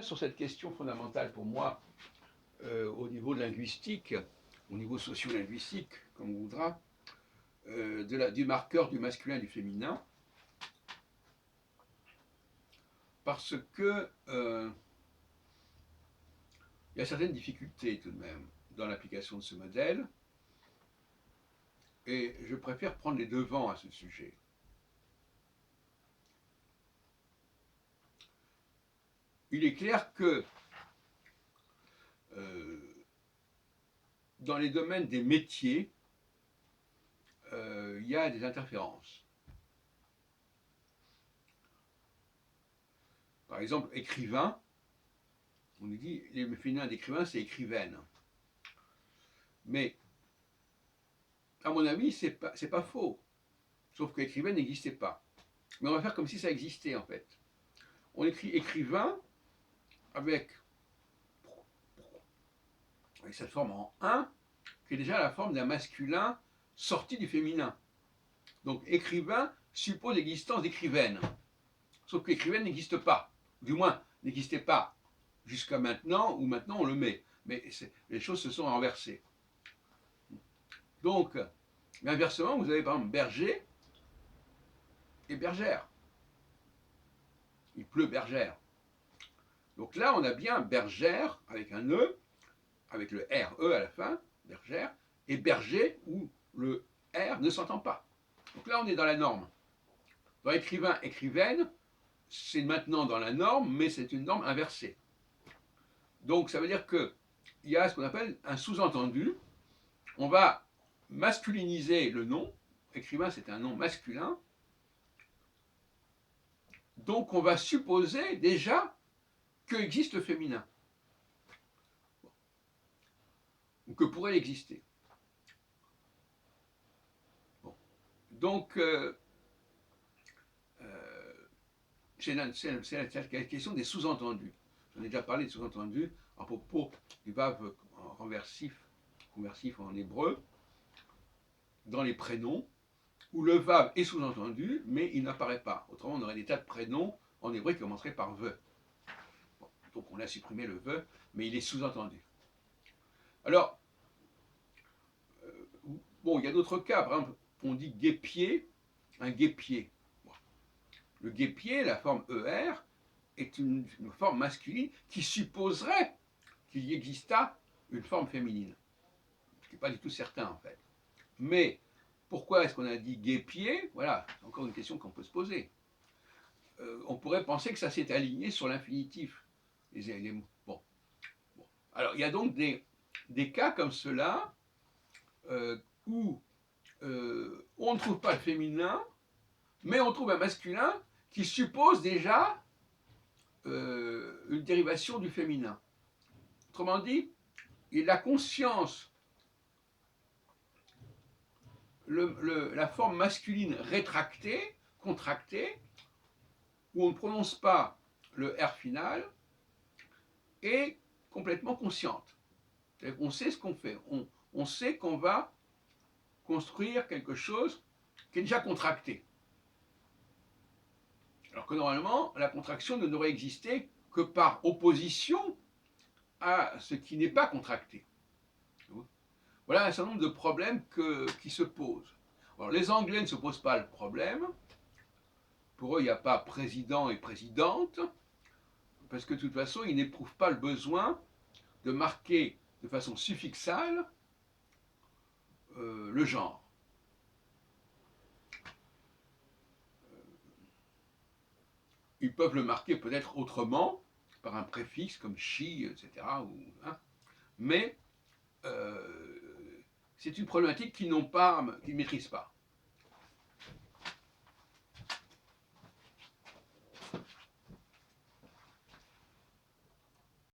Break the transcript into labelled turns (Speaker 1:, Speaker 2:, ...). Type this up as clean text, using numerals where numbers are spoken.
Speaker 1: Sur cette question fondamentale pour moi, au niveau linguistique, au niveau socio-linguistique, comme on voudra, du marqueur du masculin et du féminin, parce que il y a certaines difficultés tout de même dans l'application de ce modèle, et je préfère prendre les devants à ce sujet. Il est clair que dans les domaines des métiers, il y a des interférences. Par exemple, écrivain, on nous dit, le féminin d'écrivain, c'est écrivaine. Mais, à mon avis, c'est pas faux. Sauf que écrivaine n'existait pas. Mais on va faire comme si ça existait, en fait. On écrit écrivain avec cette forme en 1, qui est déjà la forme d'un masculin sorti du féminin. Donc écrivain suppose l'existence d'écrivaine. Sauf que l'écrivaine n'existe pas. Du moins, n'existait pas jusqu'à maintenant, ou maintenant on le met. Mais les choses se sont renversées. Donc, inversement, vous avez par exemple berger et bergère. Il pleut bergère. Donc là, on a bien bergère avec un E, avec le RE à la fin, bergère, et berger où le R ne s'entend pas. Donc là, on est dans la norme. Dans écrivain, écrivaine, c'est maintenant dans la norme, mais c'est une norme inversée. Donc ça veut dire qu'il y a ce qu'on appelle un sous-entendu. On va masculiniser le nom. Écrivain, c'est un nom masculin. Donc on va supposer déjà qu'existe le féminin. Ou que pourrait exister. Bon. Donc, c'est la question des sous-entendus. J'en ai déjà parlé de sous-entendus à propos du verbe conversif en hébreu, dans les prénoms, où le verbe est sous-entendu, mais il n'apparaît pas. Autrement, on aurait des tas de prénoms en hébreu qui commenceraient par ve. Bon, donc on a supprimé le ve, mais il est sous-entendu. Alors, bon, il y a d'autres cas. Par exemple, on dit guépier, un guépier. Bon. Le guépier, la forme ER, est une forme masculine qui supposerait qu'il y exista une forme féminine. Ce qui n'est pas du tout certain en fait. Mais pourquoi est-ce qu'on a dit guépier? Voilà, c'est encore une question qu'on peut se poser. On pourrait penser que ça s'est aligné sur l'infinitif. Bon. Alors il y a donc des cas comme cela où on ne trouve pas le féminin, mais on trouve un masculin qui suppose déjà une dérivation du féminin. Autrement dit, la conscience, la forme masculine rétractée, contractée, où on ne prononce pas le R final, est complètement consciente. On sait ce qu'on fait. On sait qu'on va construire quelque chose qui est déjà contracté. Alors que normalement, la contraction ne devrait exister que par opposition à ce qui n'est pas contracté. Voilà un certain nombre de problèmes qui se posent. Alors, les Anglais ne se posent pas le problème. Pour eux, il n'y a pas président et présidente, parce que de toute façon, ils n'éprouvent pas le besoin de marquer de façon suffixale le genre. Ils peuvent le marquer peut-être autrement, par un préfixe comme she, etc. Mais c'est une problématique qu'ils ne maîtrisent pas.